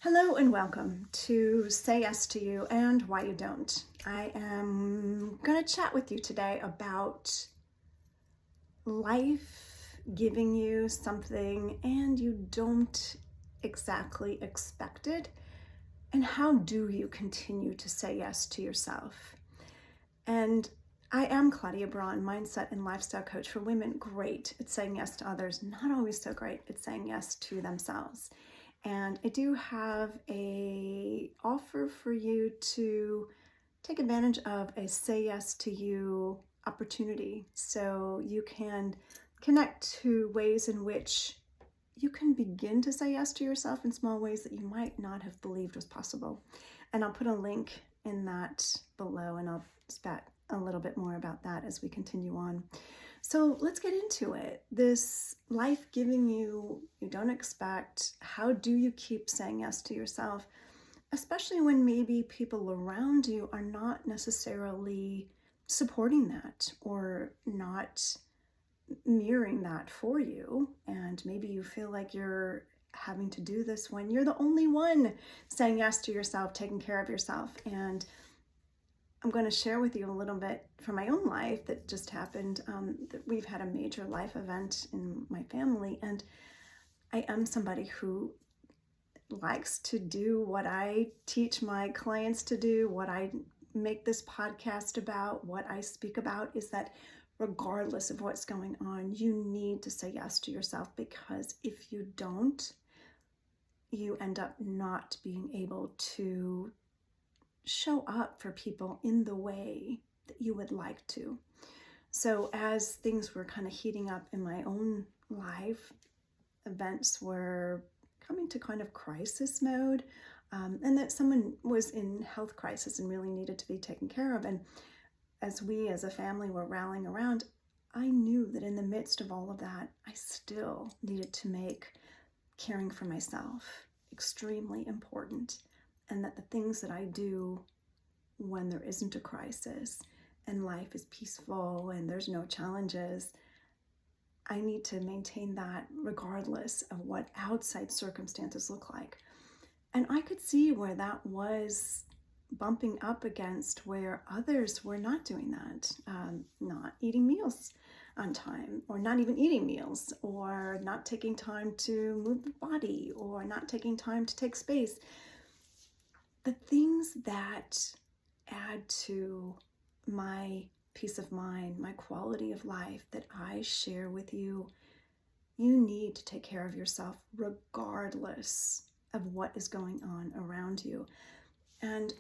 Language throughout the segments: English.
Hello and welcome to Say Yes to You and Why You Don't. I am going to chat with you today about life giving you something and you don't exactly expect it, and how do you continue to say yes to yourself. And I am Claudia Braun, mindset and lifestyle coach for women, great at saying yes to others, not always so great at saying yes to themselves. And I do have a offer for you to take advantage of a Say Yes to You opportunity, so you can connect to ways in which you can begin to say yes to yourself in small ways that you might not have believed was possible. And I'll put a link in that below, and I'll chat a little bit more about that as we continue on. So let's get into it. This life giving you don't expect. How do you keep saying yes to yourself, especially when maybe people around you are not necessarily supporting that or not mirroring that for you? And maybe you feel like you're having to do this when you're the only one saying yes to yourself, taking care of yourself. And I'm going to share with you a little bit from my own life that just happened. That we've had a major life event in my family, and I am somebody who likes to do what I teach my clients to do, what I make this podcast about, what I speak about, is that regardless of what's going on, you need to say yes to yourself, because if you don't, you end up not being able to show up for people in the way that you would like to. So as things were kind of heating up in my own life, events were coming to kind of crisis mode, and that someone was in health crisis and really needed to be taken care of. And as we as a family were rallying around, I knew that in the midst of all of that, I still needed to make caring for myself extremely important, and that the things that I do when there isn't a crisis and life is peaceful and there's no challenges, I need to maintain that regardless of what outside circumstances look like. And I could see where that was bumping up against where others were not doing that, not eating meals on time, or not even eating meals, or not taking time to move the body, or not taking time to take space. The things that add to my peace of mind, my quality of life that I share with you, you need to take care of yourself regardless of what is going on around you. And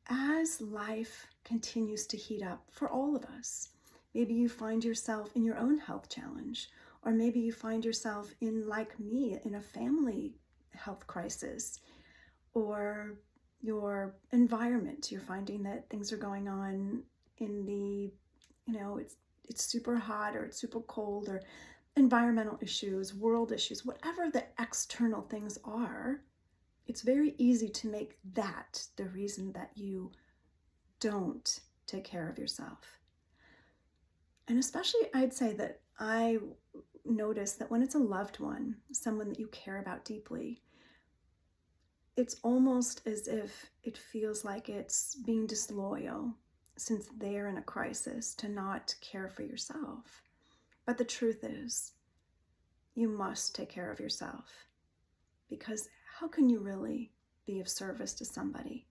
as life continues to heat up for all of us, maybe you find yourself in your own health challenge, or maybe you find yourself in, like me, in a family health crisis, or your environment, you're finding that things are going on in the, it's super hot or it's super cold, or environmental issues, world issues, whatever the external things are, it's very easy to make that the reason that you don't take care of yourself. And especially, I'd say that I notice that when it's a loved one, someone that you care about deeply, it's almost as if it feels like it's being disloyal, since they're in a crisis, to not care for yourself. But the truth is, you must take care of yourself, because how can you really be of service to somebody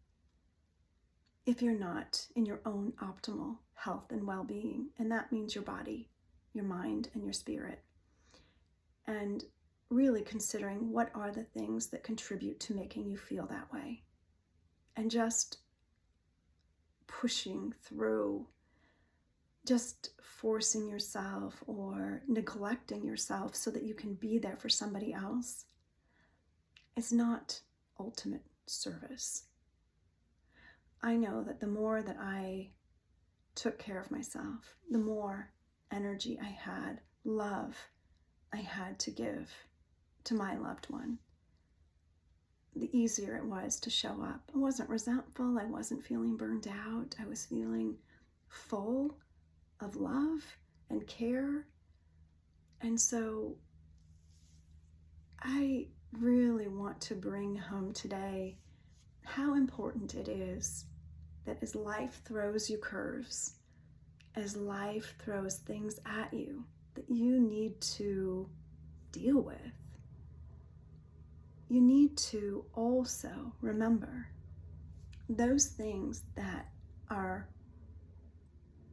if you're not in your own optimal health and well-being? And that means your body, your mind, and your spirit. And really considering what are the things that contribute to making you feel that way, and just pushing through, just forcing yourself or neglecting yourself so that you can be there for somebody else, is not ultimate service. I know that the more that I took care of myself, the more energy I had, love I had to give to my loved one, the easier it was to show up. I wasn't resentful. I wasn't feeling burned out. I was feeling full of love and care. And so I really want to bring home today how important it is that as life throws you curves, as life throws things at you that you need to deal with, you need to also remember those things that are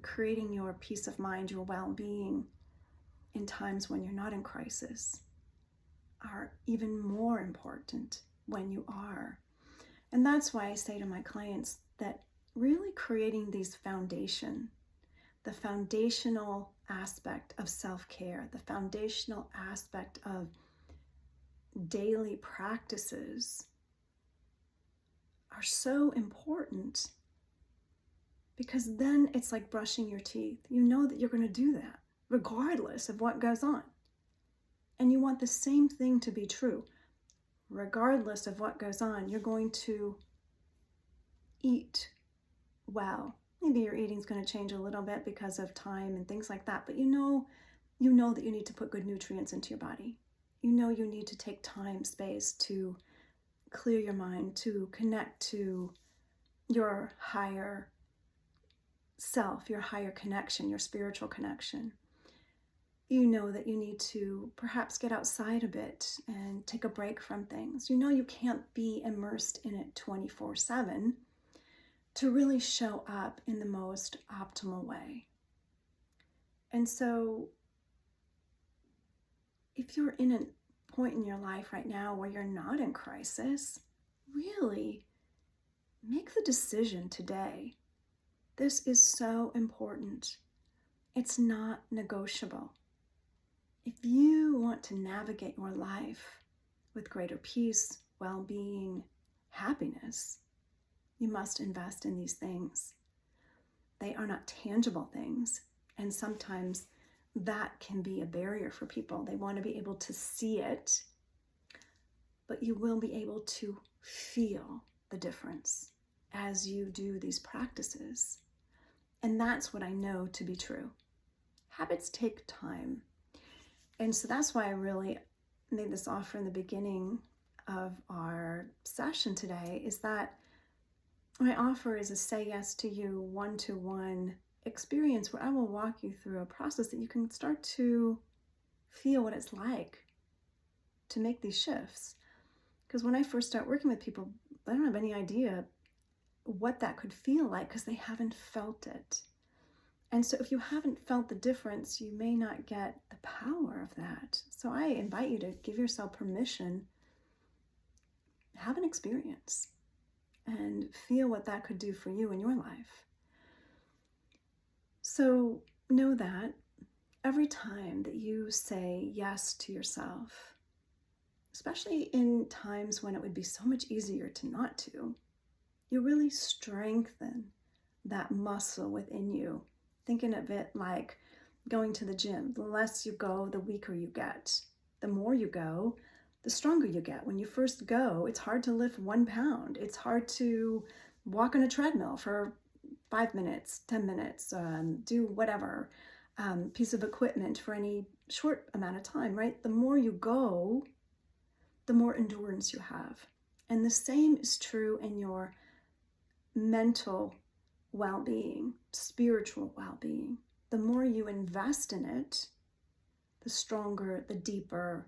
creating your peace of mind, your well-being in times when you're not in crisis are even more important when you are. And that's why I say to my clients that really creating these the foundational aspect of self-care, the foundational aspect of daily practices are so important, because then it's like brushing your teeth. You know that you're going to do that regardless of what goes on. And you want the same thing to be true. Regardless of what goes on, you're going to eat well. Maybe your eating's going to change a little bit because of time and things like that, but you know that you need to put good nutrients into your body. You know you need to take time, space to clear your mind, to connect to your higher self, your higher connection, your spiritual connection. You know that you need to perhaps get outside a bit and take a break from things. You know you can't be immersed in it 24/7 to really show up in the most optimal way. And so if you're in a point in your life right now where you're not in crisis, really make the decision today. This is so important. It's not negotiable. If you want to navigate your life with greater peace, well-being, happiness, you must invest in these things. They are not tangible things, and sometimes that can be a barrier for people. They want to be able to see it, but you will be able to feel the difference as you do these practices. And that's what I know to be true. Habits take time. And so that's why I really made this offer in the beginning of our session today, is that my offer is a Say Yes to You one-to-one experience where I will walk you through a process that you can start to feel what it's like to make these shifts. Because when I first start working with people, I don't have any idea what that could feel like because they haven't felt it. And so if you haven't felt the difference, you may not get the power of that. So I invite you to give yourself permission, have an experience, and feel what that could do for you in your life. So know that every time that you say yes to yourself, especially in times when it would be so much easier to not to, you really strengthen that muscle within you. Thinking of it like going to the gym. The less you go, the weaker you get. The more you go, the stronger you get. When you first go, it's hard to lift 1 pound. It's hard to walk on a treadmill for 5 minutes, 10 minutes, do whatever piece of equipment for any short amount of time, right? The more you go, the more endurance you have. And the same is true in your mental well-being, spiritual well-being. The more you invest in it, the stronger, the deeper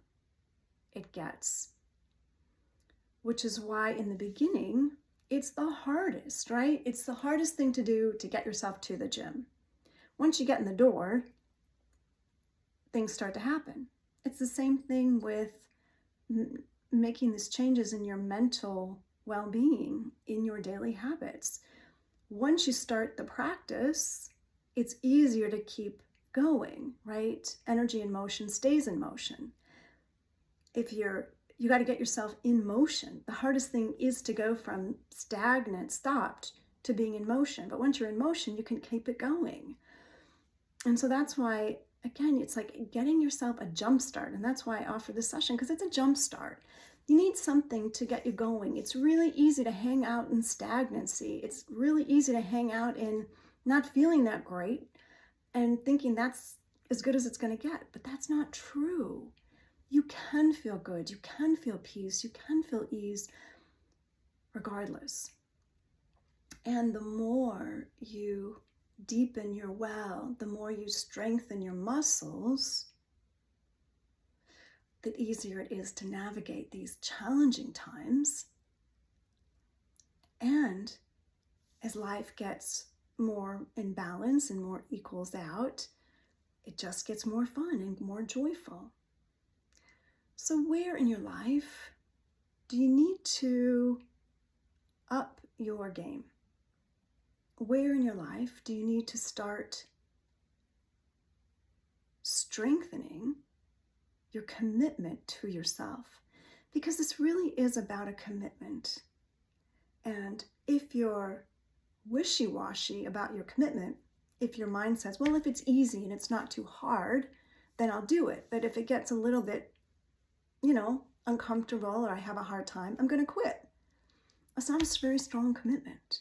it gets. Which is why in the beginning, it's the hardest, right? It's the hardest thing to do to get yourself to the gym. Once you get in the door, things start to happen. It's the same thing with making these changes in your mental well-being, in your daily habits. Once you start the practice, it's easier to keep going, right? Energy in motion stays in motion. You got to get yourself in motion. The hardest thing is to go from stagnant, stopped, to being in motion. But once you're in motion, you can keep it going. And so that's why, again, it's like getting yourself a jump start. And that's why I offer this session, because it's a jump start. You need something to get you going. It's really easy to hang out in stagnancy. It's really easy to hang out in not feeling that great and thinking that's as good as it's going to get. But that's not true. you can feel good, you can feel peace, you can feel ease regardless. And the more you deepen your well, the more you strengthen your muscles, the easier it is to navigate these challenging times. And as life gets more in balance and more equals out, it just gets more fun and more joyful. So where in your life do you need to up your game? Where in your life do you need to start strengthening your commitment to yourself? Because this really is about a commitment. And if you're wishy-washy about your commitment, if your mind says, well, if it's easy and it's not too hard, then I'll do it. But if it gets a little bit, uncomfortable or I have a hard time, I'm going to quit. That's not a very strong commitment.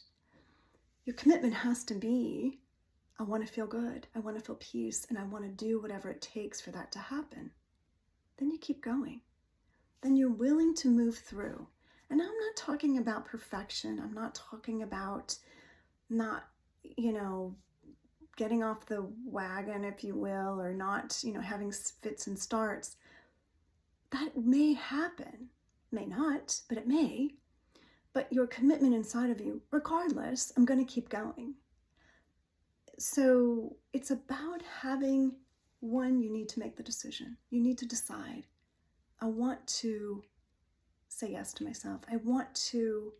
Your commitment has to be, I want to feel good, I want to feel peace, and I want to do whatever it takes for that to happen. Then you keep going. Then you're willing to move through. And I'm not talking about perfection. I'm not talking about not, getting off the wagon, if you will, or not, having fits and starts. That may happen, may not, but it may. But your commitment inside of you, regardless, I'm going to keep going. So it's about having, one, you need to make the decision. You need to decide, I want to say yes to myself. I want to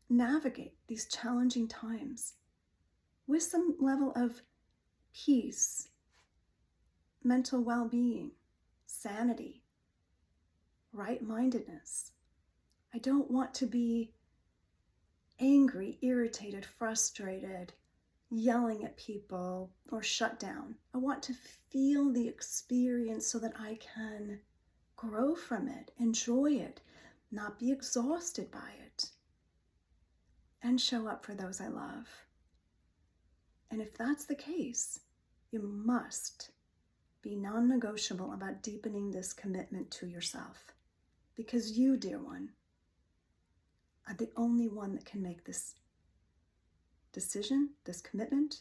navigate these challenging times with some level of peace, mental well-being, sanity, right-mindedness. I don't want to be angry, irritated, frustrated, yelling at people, or shut down. I want to feel the experience so that I can grow from it, enjoy it, not be exhausted by it, and show up for those I love. And if that's the case, you must be non-negotiable about deepening this commitment to yourself. Because you, dear one, are the only one that can make this decision, this commitment.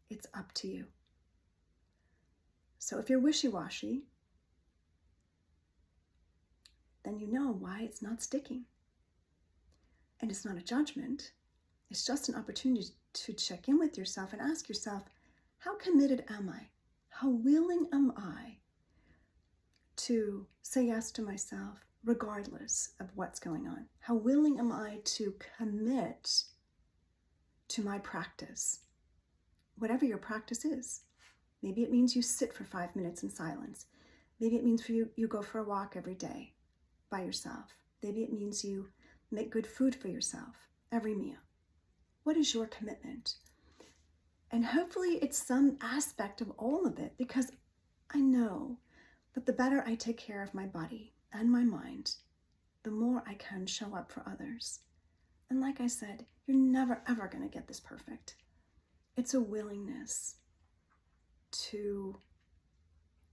It's up to you. So if you're wishy-washy, then you know why it's not sticking. And it's not a judgment. It's just an opportunity to check in with yourself and ask yourself, how committed am I? How willing am I to say yes to myself regardless of what's going on? How willing am I to commit to my practice? Whatever your practice is. Maybe it means you sit for 5 minutes in silence. Maybe it means for you go for a walk every day by yourself. Maybe it means you make good food for yourself every meal. What is your commitment? And hopefully it's some aspect of all of it, because I know that the better I take care of my body and my mind, the more I can show up for others. And like I said, you're never, ever going to get this perfect. It's a willingness to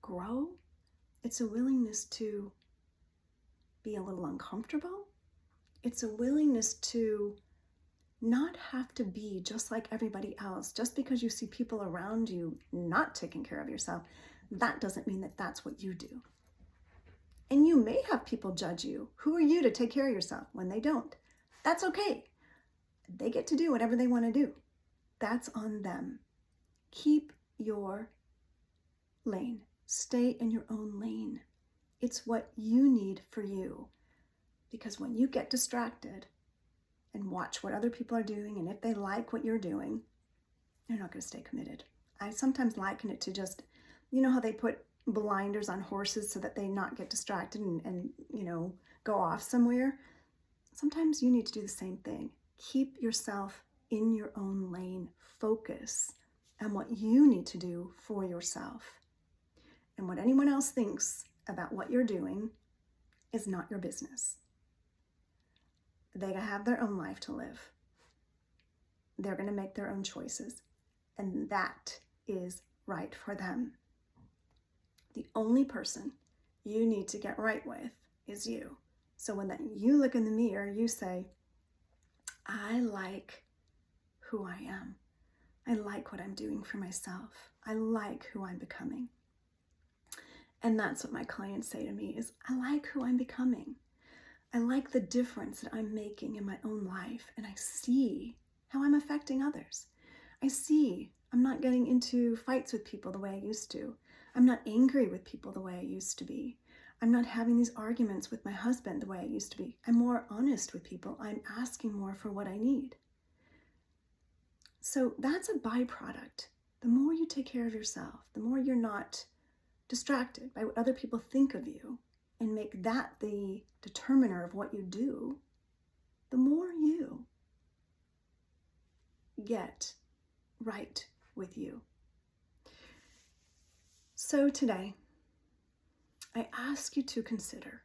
grow. It's a willingness to be a little uncomfortable. It's a willingness to not have to be just like everybody else. Just because you see people around you not taking care of yourself, that doesn't mean that that's what you do. And you may have people judge you. Who are you to take care of yourself when they don't? That's okay. They get to do whatever they want to do. That's on them. Keep your lane. Stay in your own lane. It's what you need for you. Because when you get distracted and watch what other people are doing, and if they like what you're doing, you're not going to stay committed. I sometimes liken it to just, how they put blinders on horses so that they not get distracted and go off somewhere. Sometimes you need to do the same thing. Keep yourself in your own lane. Focus on what you need to do for yourself. And what anyone else thinks about what you're doing is not your business. They have their own life to live. They're going to make their own choices. And that is right for them. The only person you need to get right with is you. So when you look in the mirror, you say, I like who I am. I like what I'm doing for myself. I like who I'm becoming. And that's what my clients say to me is, I like who I'm becoming. I like the difference that I'm making in my own life. And I see how I'm affecting others. I see I'm not getting into fights with people the way I used to. I'm not angry with people the way I used to be. I'm not having these arguments with my husband the way I used to be. I'm more honest with people. I'm asking more for what I need. So that's a byproduct. The more you take care of yourself, the more you're not distracted by what other people think of you and make that the determiner of what you do, the more you get right with you. So today, I ask you to consider,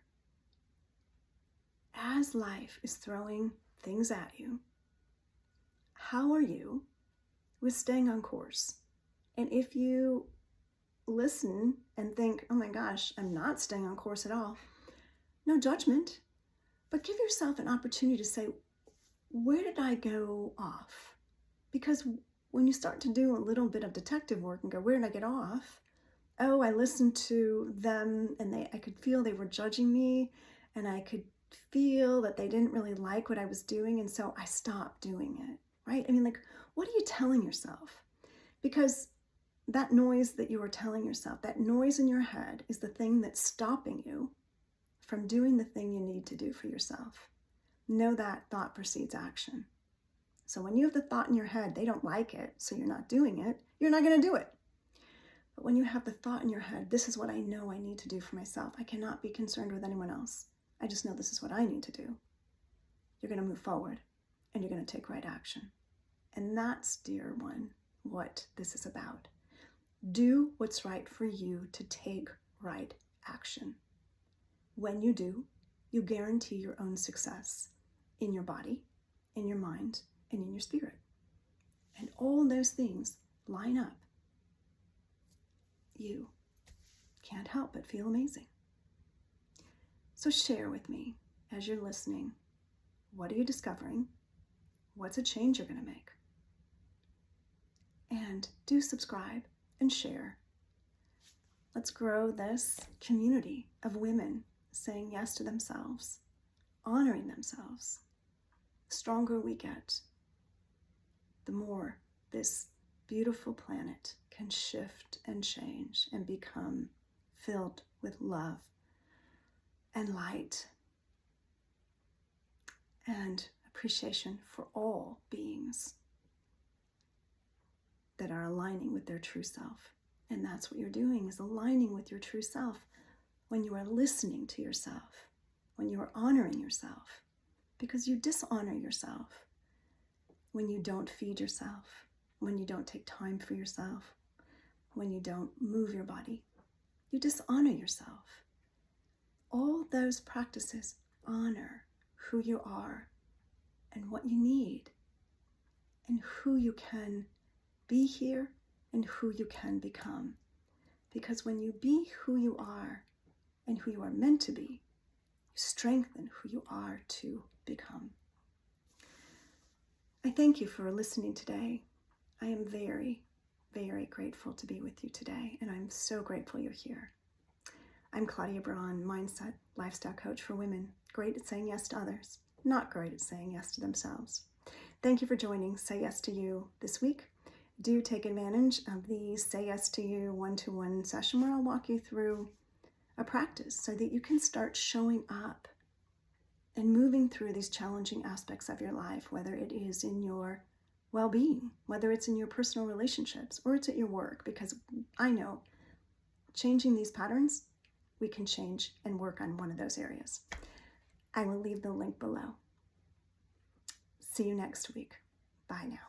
as life is throwing things at you, how are you with staying on course? And if you listen and think, oh my gosh, I'm not staying on course at all, no judgment, but give yourself an opportunity to say, where did I go off? Because when you start to do a little bit of detective work and go, where did I get off? Oh, I listened to them and I could feel they were judging me, and I could feel that they didn't really like what I was doing, and so I stopped doing it, right? I mean, like, what are you telling yourself? Because that noise that you are telling yourself, that noise in your head, is the thing that's stopping you from doing the thing you need to do for yourself. Know that thought precedes action. So when you have the thought in your head, they don't like it, so you're not doing it, you're not going to do it. But when you have the thought in your head, this is what I know I need to do for myself. I cannot be concerned with anyone else. I just know this is what I need to do. You're going to move forward and you're going to take right action. And that's, dear one, what this is about. Do what's right for you to take right action. When you do, you guarantee your own success in your body, in your mind, and in your spirit. And all those things line up. You can't help but feel amazing. So share with me as you're listening, what are you discovering? What's a change you're going to make? And do subscribe and share. Let's grow this community of women saying yes to themselves, honoring themselves. The stronger we get, the more this beautiful planet can shift and change and become filled with love and light and appreciation for all beings that are aligning with their true self. And that's what you're doing, is aligning with your true self when you are listening to yourself, when you are honoring yourself, because you dishonor yourself when you don't feed yourself, when you don't take time for yourself, when you don't move your body. You dishonor yourself. All those practices honor who you are and what you need and who you can be here and who you can become. Because when you be who you are and who you are meant to be, you strengthen who you are to become. I thank you for listening today. I am very, very grateful to be with you today, and I'm so grateful you're here. I'm Claudia Braun, mindset lifestyle coach for women, great at saying yes to others, not great at saying yes to themselves. Thank you for joining Say Yes to You this week. Do take advantage of the Say Yes to You one-to-one session where I'll walk you through a practice so that you can start showing up and moving through these challenging aspects of your life, whether it is in your well-being, whether it's in your personal relationships, or it's at your work, because I know changing these patterns, we can change and work on one of those areas. I will leave the link below. See you next week. Bye now.